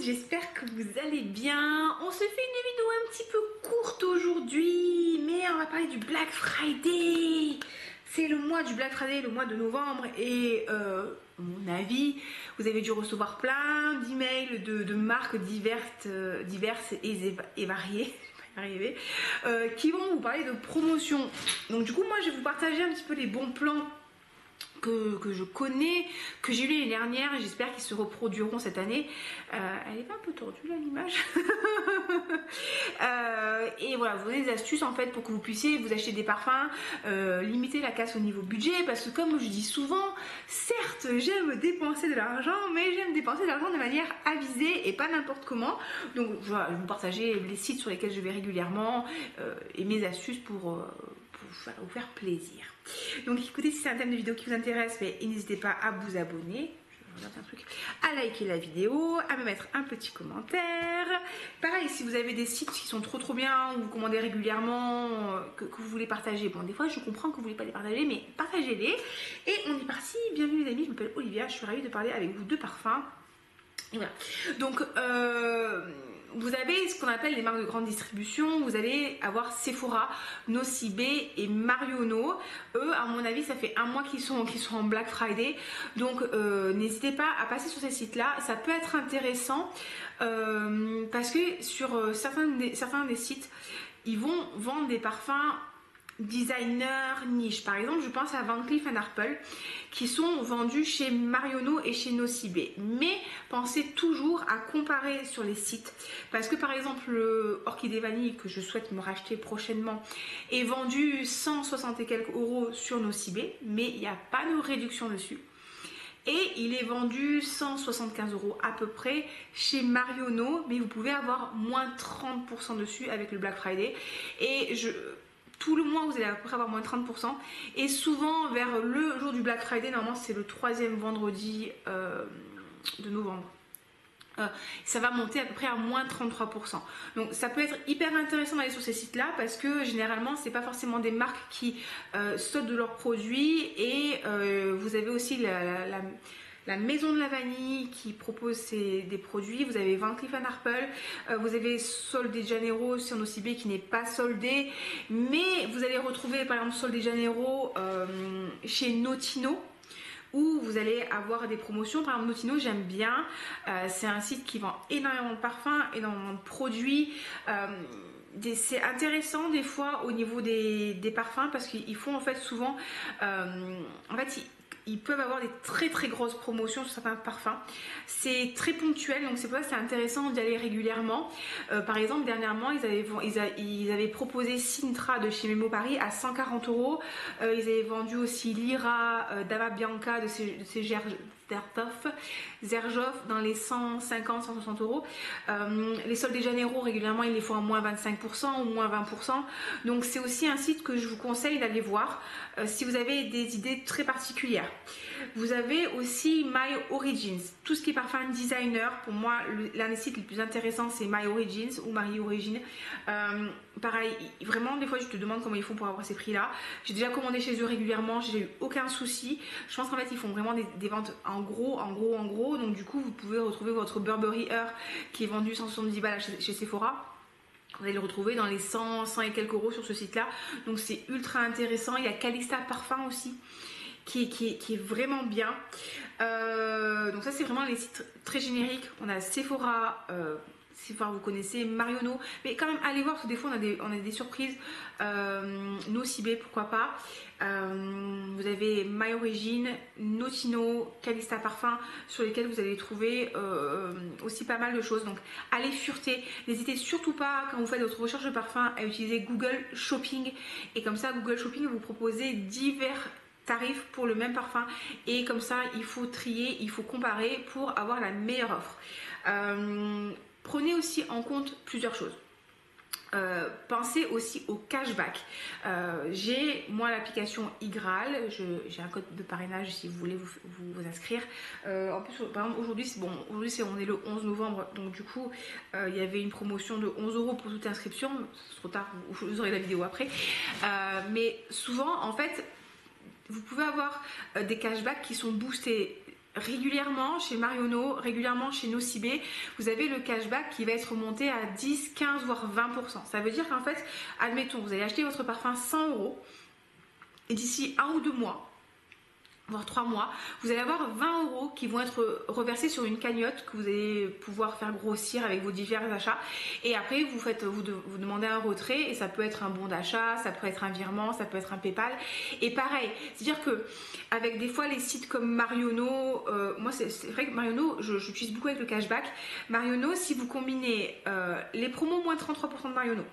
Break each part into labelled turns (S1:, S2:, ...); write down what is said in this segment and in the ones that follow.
S1: j'espère que vous allez bien. On se fait une vidéo un petit peu courte aujourd'hui, mais on va parler du Black Friday. C'est le mois du Black Friday, le mois de novembre, et à mon avis, vous avez dû recevoir plein d'emails de marques diverses et variées. Qui vont vous parler de promotion. Donc du coup moi je vais vous partager un petit peu les bons plans que je connais, que j'ai eu l'année dernière, et j'espère qu'ils se reproduiront cette année. Elle est pas un peu tordue là l'image. Et voilà, vous donner des astuces en fait pour que vous puissiez vous acheter des parfums, limiter la casse au niveau budget, parce que comme je dis souvent, certes j'aime dépenser de l'argent, mais j'aime dépenser de l'argent de manière avisée et pas n'importe comment. Donc voilà, je vais vous partager les sites sur lesquels je vais régulièrement et mes astuces pour vous faire plaisir. Donc écoutez, si c'est un thème de vidéo qui vous intéresse, n'hésitez pas à vous abonner, à liker la vidéo, à me mettre un petit commentaire. Pareil, si vous avez des sites qui sont trop bien, ou vous commandez régulièrement, que vous voulez partager, bon des fois je comprends que vous ne voulez pas les partager, mais partagez-les. Et on est parti. Bienvenue les amis, je m'appelle Olivia, je suis ravie de parler avec vous de parfums. Et voilà. Donc vous avez ce qu'on appelle les marques de grande distribution. Vous allez avoir Sephora, Nocibé et Marionnaud. Eux, à mon avis, ça fait un mois qu'ils sont en Black Friday. Donc n'hésitez pas à passer sur ces sites-là. Ça peut être intéressant parce que sur certains des sites, ils vont vendre des parfums designer niche. Par exemple, je pense à Van Cleef & Arpels qui sont vendus chez Marionnaud et chez Nocibé. Mais pensez toujours à comparer sur les sites, parce que par exemple le Orchidée Vanille que je souhaite me racheter prochainement est vendu 160 et quelques euros sur Nocibé, mais il n'y a pas de réduction dessus. Et il est vendu 175 euros à peu près chez Marionnaud, mais vous pouvez avoir moins 30% dessus avec le Black Friday. Et tout le mois vous allez à peu près avoir moins 30%, et souvent vers le jour du Black Friday, normalement c'est le 3e vendredi de novembre, ça va monter à peu près à moins 33%. Donc ça peut être hyper intéressant d'aller sur ces sites là, parce que généralement c'est pas forcément des marques qui sautent de leurs produits, et vous avez aussi la Maison de la Vanille qui propose des produits. Vous avez Van Cleef & Arpels, vous avez Sol de Janeiro sur Nocibé qui n'est pas soldé, mais vous allez retrouver par exemple Sol de Janeiro chez Notino, où vous allez avoir des promotions. Par exemple Notino, j'aime bien, c'est un site qui vend énormément de parfums, énormément de produits. C'est intéressant des fois au niveau des parfums, parce qu'ils font en fait souvent en fait ils peuvent avoir des très grosses promotions sur certains parfums. C'est très ponctuel, donc c'est pour ça que c'est intéressant d'y aller régulièrement. Par exemple, dernièrement, ils avaient proposé Sintra de chez Memo Paris à 140 euros. Ils avaient vendu aussi Lyra Dama Bianca de chez Zerjoff dans les 150-160 euros. Les Sol de Janeiro, régulièrement, ils les font à moins 25% ou moins 20%. Donc c'est aussi un site que je vous conseille d'aller voir si vous avez des idées très particulières. Vous avez aussi My Origins, tout ce qui est parfum designer. Pour moi, l'un des sites les plus intéressants, c'est My Origins ou Marie Origine. Pareil, vraiment, des fois, je te demande comment ils font pour avoir ces prix-là. J'ai déjà commandé chez eux régulièrement, j'ai eu aucun souci. Je pense qu'en fait, ils font vraiment des ventes en gros. Donc, du coup, vous pouvez retrouver votre Burberry Her qui est vendu 170 balles chez Sephora. Vous allez le retrouver dans les 100 et quelques euros sur ce site-là. Donc, c'est ultra intéressant. Il y a Calista Parfum aussi, qui est vraiment bien. Donc ça c'est vraiment les sites très génériques. On a Sephora, vous connaissez, Marionnaud, mais quand même allez voir, parce que des fois on a des surprises. Nocibé, pourquoi pas. Vous avez My Origin, Notino, Calista Parfum, sur lesquels vous allez trouver aussi pas mal de choses. Donc allez fureter, n'hésitez surtout pas quand vous faites votre recherche de parfum à utiliser Google Shopping, et comme ça Google Shopping va vous proposer divers tarifs pour le même parfum, et comme ça il faut trier, il faut comparer pour avoir la meilleure offre. Prenez aussi en compte plusieurs choses. Pensez aussi au cashback. J'ai moi l'application iGraal, j'ai un code de parrainage si vous voulez vous inscrire. En plus, par exemple, aujourd'hui on est le 11 novembre, donc du coup il y avait une promotion de 11 euros pour toute inscription. C'est trop tard, vous aurez la vidéo après. Mais souvent en fait vous pouvez avoir des cashbacks qui sont boostés. régulièrement chez Marionnaud, régulièrement chez Nocibé, vous avez le cashback qui va être remonté à 10, 15 voire 20%. Ça veut dire qu'en fait, admettons, vous allez acheter votre parfum 100 € et d'ici 1 ou 2 mois, voire 3 mois, vous allez avoir 20 € qui vont être reversés sur une cagnotte que vous allez pouvoir faire grossir avec vos divers achats. Et après, vous demandez un retrait et ça peut être un bon d'achat, ça peut être un virement, ça peut être un PayPal. Et pareil, c'est-à-dire que avec des fois les sites comme Marionnaud, moi c'est vrai que Marionnaud, j'utilise beaucoup avec le cashback. Marionnaud, si vous combinez les promos moins 33% de Marionnaud,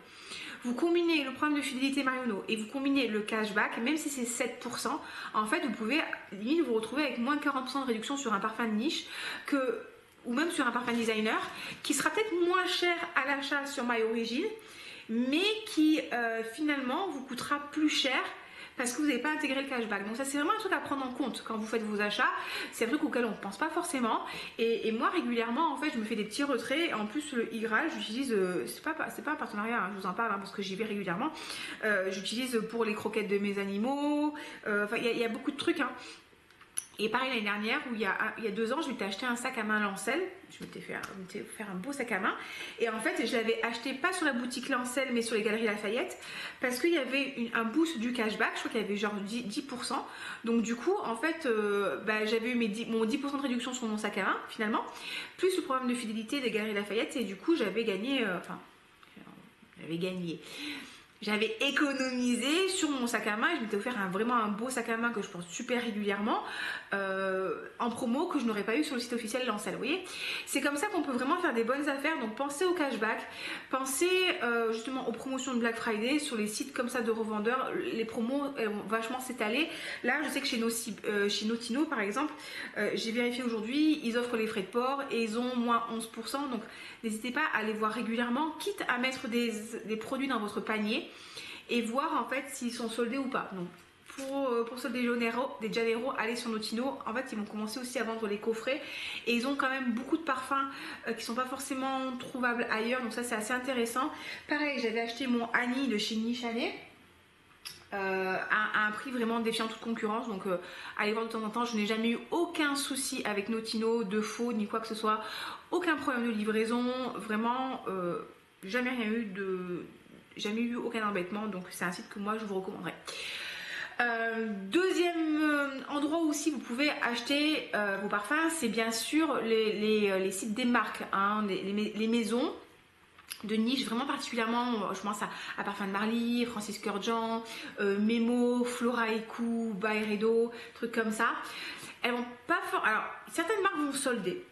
S1: vous combinez le programme de fidélité Marionnaud et vous combinez le cashback, même si c'est 7%, en fait vous pouvez limite vous retrouver avec moins de 40% de réduction sur un parfum de niche ou même sur un parfum designer qui sera peut-être moins cher à l'achat sur My Origin, mais qui finalement vous coûtera plus cher parce que vous n'avez pas intégré le cashback. Donc ça c'est vraiment un truc à prendre en compte quand vous faites vos achats. C'est un truc auquel on ne pense pas forcément. Et moi régulièrement en fait je me fais des petits retraits. En plus le Igral j'utilise, c'est pas un partenariat, hein, je vous en parle parce que j'y vais régulièrement. J'utilise pour les croquettes de mes animaux. Enfin il y a beaucoup de trucs. Hein. Et pareil l'année dernière, où il y a 2 ans, je m'étais acheté un sac à main Lancel. Je m'étais fait un beau sac à main. Et en fait, je l'avais acheté pas sur la boutique Lancel, mais sur les Galeries Lafayette. Parce qu'il y avait un boost du cashback. Je crois qu'il y avait genre 10%. Donc du coup, en fait, j'avais eu mon 10% de réduction sur mon sac à main, finalement. Plus le programme de fidélité des Galeries Lafayette. Et du coup, j'avais gagné... J'avais économisé sur mon sac à main et je m'étais offert vraiment un beau sac à main que je porte super régulièrement en promo que je n'aurais pas eu sur le site officiel Lancel. Vous voyez, c'est comme ça qu'on peut vraiment faire des bonnes affaires. Donc pensez au cashback, pensez justement aux promotions de Black Friday sur les sites comme ça de revendeurs. Les promos elles vont vachement s'étaler. Là, je sais que chez Notino par exemple, j'ai vérifié aujourd'hui, ils offrent les frais de port et ils ont moins 11%. Donc n'hésitez pas à aller voir régulièrement, quitte à mettre des produits dans votre panier et voir en fait s'ils sont soldés ou pas. Donc pour ceux des Janeiro, allez sur Notino. En fait, ils vont commencer aussi à vendre les coffrets et ils ont quand même beaucoup de parfums qui sont pas forcément trouvables ailleurs. Donc ça, c'est assez intéressant. Pareil, j'avais acheté mon Annie de chez Nichanet. À un prix vraiment défiant toute concurrence, donc allez voir de temps en temps. Je n'ai jamais eu aucun souci avec Notino de faux ni quoi que ce soit, aucun problème de livraison, vraiment jamais eu aucun embêtement, donc c'est un site que moi je vous recommanderais. Deuxième endroit où aussi vous pouvez acheter vos parfums, c'est bien sûr les sites des marques, hein, les maisons de niche, vraiment particulièrement, je pense à Parfum de Marly, Francis Kurkdjian, Memo, Flora Eco, Byredo, trucs comme ça. Elles vont pas alors certaines marques vont solder.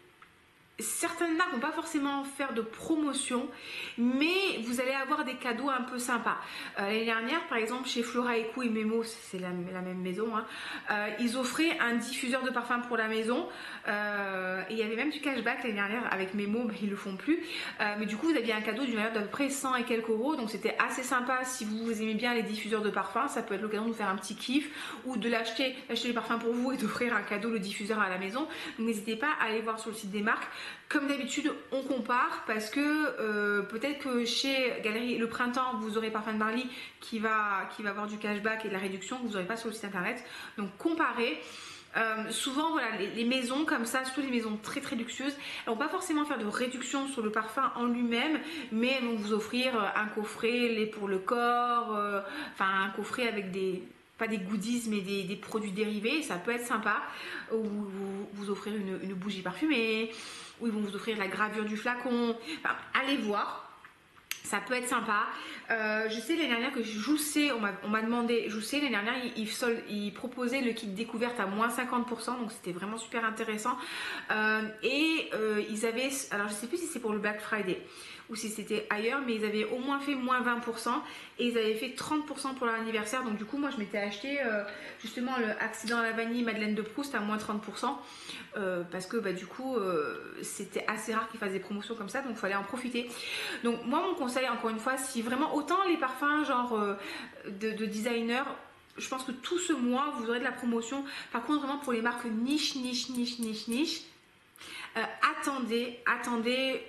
S1: Certaines marques vont pas forcément faire de promotion, mais vous allez avoir des cadeaux un peu sympas. L'année dernière, par exemple, chez Flora Eco et Memo, c'est la même maison, hein, ils offraient un diffuseur de parfum pour la maison. Et il y avait même du cashback l'année dernière avec Memo, mais ils le font plus. Mais du coup, vous aviez un cadeau d'une valeur d'à peu près 100 et quelques euros, donc c'était assez sympa si vous aimez bien les diffuseurs de parfum. Ça peut être l'occasion de vous faire un petit kiff ou de d'acheter les parfums pour vous et d'offrir un cadeau, le diffuseur à la maison. Donc n'hésitez pas à aller voir sur le site des marques. Comme d'habitude, on compare parce que peut-être que chez Galerie Le Printemps, vous aurez Parfum de Marly qui va avoir du cashback et de la réduction que vous n'aurez pas sur le site internet. Donc comparez. Souvent voilà, les maisons comme ça, surtout les maisons très très luxueuses, elles vont pas forcément faire de réduction sur le parfum en lui-même, mais elles vont vous offrir un coffret lait pour le corps, enfin un coffret avec pas des goodies mais des produits dérivés, ça peut être sympa, ou vous offrir une bougie parfumée, ou ils vont vous offrir la gravure du flacon, enfin, allez voir. Ça peut être sympa. Je sais l'année dernière que Jousset, on m'a demandé, Jousset l'année dernière, il proposait le kit découverte à moins 50%, donc c'était vraiment super intéressant. Ils avaient, alors je sais plus si c'est pour le Black Friday ou si c'était ailleurs, mais ils avaient au moins fait moins 20% et ils avaient fait 30% pour leur anniversaire. Donc du coup, moi je m'étais acheté justement le Accident à la vanille Madeleine de Proust à moins 30%. Parce que du coup c'était assez rare qu'ils fassent des promotions comme ça, donc il fallait en profiter. Donc moi mon conseil encore une fois, si vraiment autant les parfums genre de designer, je pense que tout ce mois vous aurez de la promotion. Par contre vraiment pour les marques niche, Attendez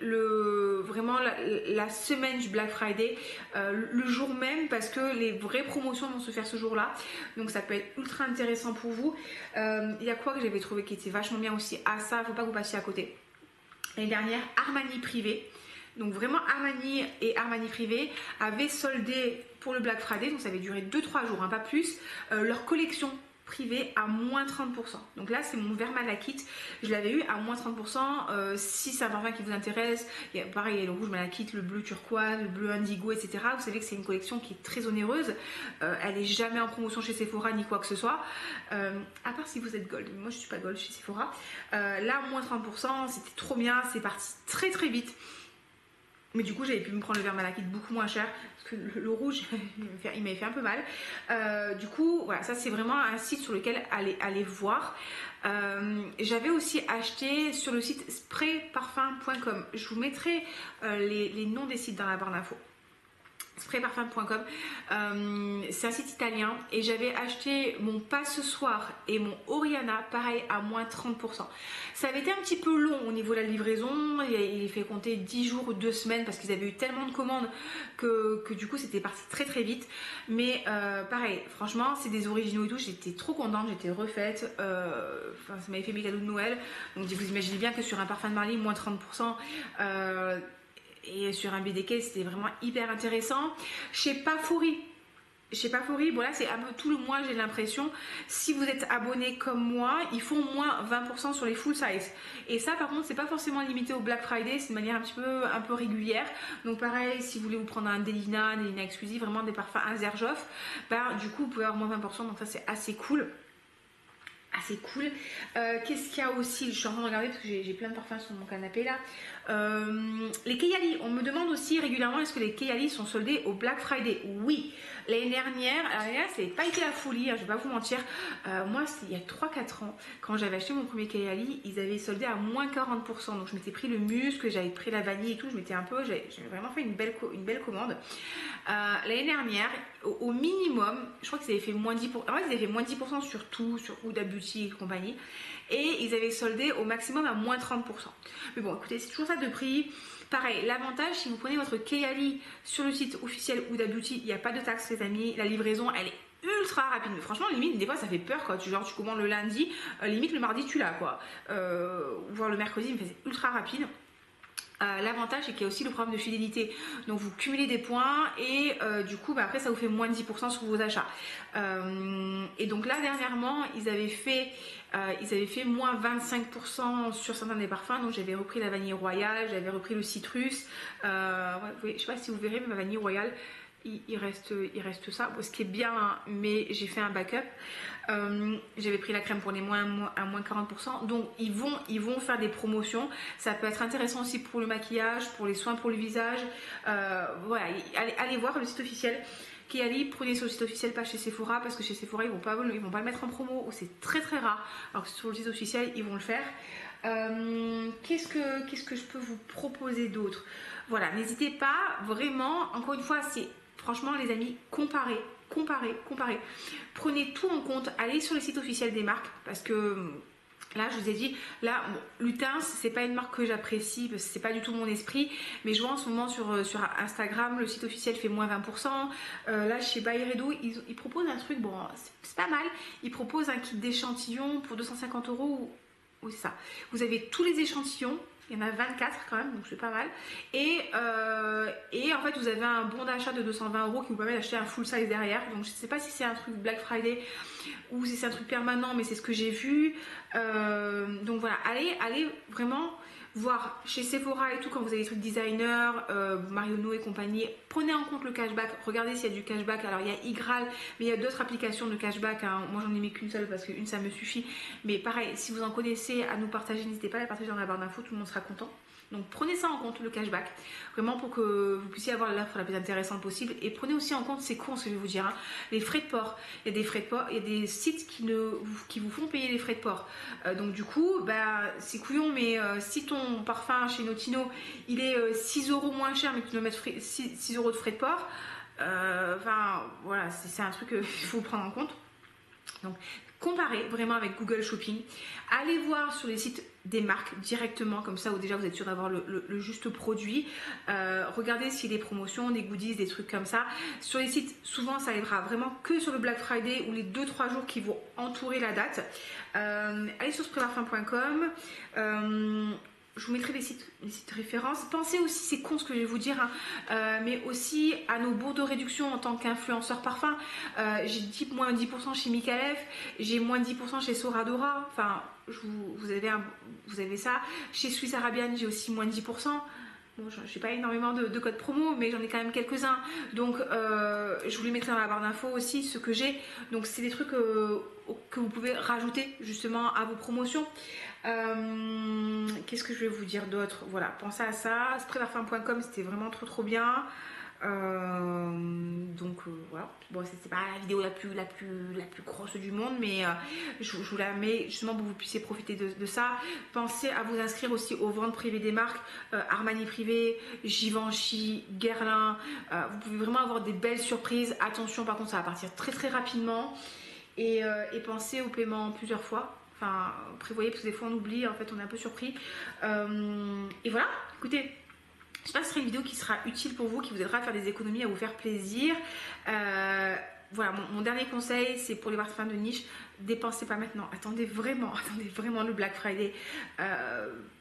S1: vraiment la semaine du Black Friday, le jour même, parce que les vraies promotions vont se faire ce jour-là, donc ça peut être ultra intéressant pour vous. Il y a quoi que j'avais trouvé qui était vachement bien aussi? Ah, ça, faut pas que vous passiez à côté. L'année dernière, Armani Privé. Donc vraiment Armani et Armani Privé avaient soldé pour le Black Friday, donc ça avait duré 2-3 jours, hein, pas plus, leur collection privée à moins 30%. Donc là, c'est mon Vermalakit. Je l'avais eu à moins 30%. Si c'est un parfum qui vous intéresse, pareil, il y a le rouge malakite, le bleu turquoise, le bleu indigo, etc. Vous savez que c'est une collection qui est très onéreuse. Elle n'est jamais en promotion chez Sephora ni quoi que ce soit. À part si vous êtes gold. Moi, je ne suis pas gold chez Sephora. Là, moins 30%, c'était trop bien. C'est parti très très vite. Mais du coup, j'avais pu me prendre le Vermalakit beaucoup moins cher parce que le rouge, il m'avait fait un peu mal. Du coup, voilà, ça c'est vraiment un site sur lequel aller voir. J'avais aussi acheté sur le site sprayparfum.com. Je vous mettrai les noms des sites dans la barre d'infos. Sprayparfum.com, c'est un site italien, et j'avais acheté mon Pas ce soir et mon Oriana pareil à moins 30%. Ça avait été un petit peu long au niveau de la livraison, il fait compter 10 jours ou 2 semaines parce qu'ils avaient eu tellement de commandes que du coup c'était parti très très vite. Mais pareil, franchement c'est des originaux et tout, j'étais trop contente, j'étais refaite, ça m'avait fait mes cadeaux de Noël. Donc vous imaginez bien que sur un parfum de Marly, moins 30%, et sur un BDK, c'était vraiment hyper intéressant. Chez Pafori, bon là c'est un peu tout le mois, j'ai l'impression. Si vous êtes abonné comme moi, ils font moins 20% sur les full size. Et ça par contre, c'est pas forcément limité au Black Friday, c'est de manière un peu régulière. Donc pareil, si vous voulez vous prendre un Delina exclusif, vraiment des parfums, un Zerjoff, ben, du coup vous pouvez avoir moins 20%, donc ça c'est assez cool. Qu'est-ce qu'il y a aussi? Je suis en train de regarder parce que j'ai plein de parfums sur mon canapé là. Les Kayali, on me demande aussi régulièrement est-ce que les Kayali sont soldés au Black Friday? Oui, l'année dernière, ça n'a pas été la folie, hein, je vais pas vous mentir. Moi, il y a 3-4 ans, quand j'avais acheté mon premier Kayali, ils avaient soldé à moins 40%. Donc je m'étais pris le musc, j'avais pris la vanille et tout, j'avais vraiment fait une belle commande. L'année dernière, au minimum, je crois qu'ils avaient fait moins 10%. En fait, ils avaient fait moins 10% sur tout, sur Huda Beauty et compagnie. Et ils avaient soldé au maximum à moins 30%. Mais bon, écoutez, c'est toujours ça de prix. Pareil, l'avantage, si vous prenez votre Kayali sur le site officiel Huda Beauty, il n'y a pas de taxe, les amis. La livraison, elle est ultra rapide. Mais franchement, limite, des fois, ça fait peur, quoi. Tu commandes le lundi, limite le mardi, tu l'as, quoi. Voire le mercredi, mais c'est ultra rapide. L'avantage c'est qu'il y a aussi le programme de fidélité, donc vous cumulez des points et du coup après ça vous fait moins de 10% sur vos achats. Et donc là dernièrement ils avaient fait moins 25% sur certains des parfums, donc j'avais repris la vanille royale, j'avais repris le citrus, je sais pas si vous verrez mais ma vanille royale il reste ça, bon, ce qui est bien, hein, mais j'ai fait un backup. J'avais pris la crème pour les à moins 40%, donc ils vont faire des promotions. Ça peut être intéressant aussi pour le maquillage, pour les soins pour le visage. Voilà, allez voir le site officiel Kayali, prenez sur le site officiel, pas chez Sephora, parce que chez Sephora ils vont pas le mettre en promo, ou c'est très très rare, alors que sur le site officiel ils vont le faire. Qu'est-ce que je peux vous proposer d'autre? Voilà, n'hésitez pas, vraiment, encore une fois, c'est franchement les amis, comparez. Prenez tout en compte, allez sur les sites officiels des marques, parce que là je vous ai dit, là Lutens c'est pas une marque que j'apprécie parce que c'est pas du tout mon esprit, mais je vois en ce moment sur Instagram le site officiel fait moins 20%. Là chez Byredo ils proposent un truc, bon c'est pas mal, ils proposent un kit d'échantillons pour 250 €. Oui c'est ça, vous avez tous les échantillons. Il y en a 24 quand même, donc c'est pas mal. Et en fait, vous avez un bon d'achat de 220 € qui vous permet d'acheter un full size derrière. Donc je sais pas si c'est un truc Black Friday ou si c'est un truc permanent, mais c'est ce que j'ai vu. Donc voilà, allez vraiment voir chez Sephora et tout, quand vous avez des trucs designer, Marionneau et compagnie, prenez en compte le cashback, regardez s'il y a du cashback. Alors il y a Igral, mais il y a d'autres applications de cashback, hein. Moi j'en ai mis qu'une seule parce qu'une ça me suffit, mais pareil, si vous en connaissez à nous partager, n'hésitez pas à la partager dans la barre d'infos, tout le monde sera content. Donc prenez ça en compte, le cashback, vraiment pour que vous puissiez avoir l'offre la plus intéressante possible. Et prenez aussi en compte, c'est con ce que je vais vous dire, hein, les frais de port. Il y a des frais de port, il y a des sites qui vous font payer les frais de port. Donc du coup, bah, c'est couillon, mais si ton parfum chez Notino, il est 6 € moins cher, mais que tu dois mettre 6 € de frais de port, enfin voilà, c'est un truc qu'il faut prendre en compte. Donc, comparez vraiment avec Google Shopping. Allez voir sur les sites des marques directement, comme ça, où déjà vous êtes sûr d'avoir le juste produit. Regardez s'il y a des promotions, des goodies, des trucs comme ça. Sur les sites, souvent, ça arrivera vraiment que sur le Black Friday ou les 2-3 jours qui vont entourer la date. Allez sur sprayparfum.com. Je vous mettrai les sites références. Pensez aussi, c'est con ce que je vais vous dire, hein, mais aussi à nos bons de réduction en tant qu'influenceur parfum. J'ai moins 10% chez Micalef, j'ai moins 10% chez Soradora. Enfin, vous avez ça. Chez Swiss Arabian, j'ai aussi moins 10%. Bon, je n'ai pas énormément de codes promo, mais j'en ai quand même quelques-uns. Donc, je vous les mettrai dans la barre d'infos aussi, ce que j'ai. Donc, c'est des trucs que vous pouvez rajouter justement à vos promotions. Qu'est-ce que je vais vous dire d'autre? Voilà, pensez à ça. Sprayparfum.com, c'était vraiment trop bien. Voilà. Bon, c'est pas la vidéo la plus grosse du monde, mais je vous la mets justement pour que vous puissiez profiter de ça. Pensez à vous inscrire aussi aux ventes privées des marques, Armani Privé, Givenchy, Guerlain. Vous pouvez vraiment avoir des belles surprises. Attention, par contre, ça va partir très rapidement. Et pensez au paiement plusieurs fois. Enfin, prévoyez, parce que des fois on oublie, en fait on est un peu surpris. Et voilà, écoutez, j'espère que ce sera une vidéo qui sera utile pour vous, qui vous aidera à faire des économies, à vous faire plaisir. Voilà, mon dernier conseil, c'est pour les parfums de niche, dépensez pas maintenant. Attendez vraiment le Black Friday,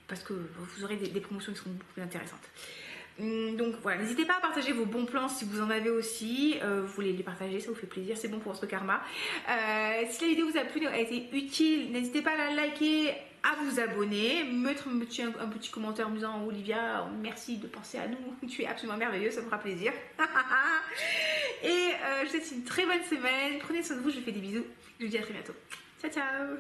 S1: parce que vous aurez des promotions qui seront beaucoup plus intéressantes. Donc voilà, n'hésitez pas à partager vos bons plans si vous en avez aussi. Vous voulez les partager, ça vous fait plaisir, c'est bon pour votre karma. Si la vidéo vous a plu, a été utile, n'hésitez pas à la liker, à vous abonner, mettre un petit commentaire en me disant Olivia, merci de penser à nous, tu es absolument merveilleuse, ça me fera plaisir. Et je vous souhaite une très bonne semaine, prenez soin de vous, je vous fais des bisous, je vous dis à très bientôt. Ciao ciao.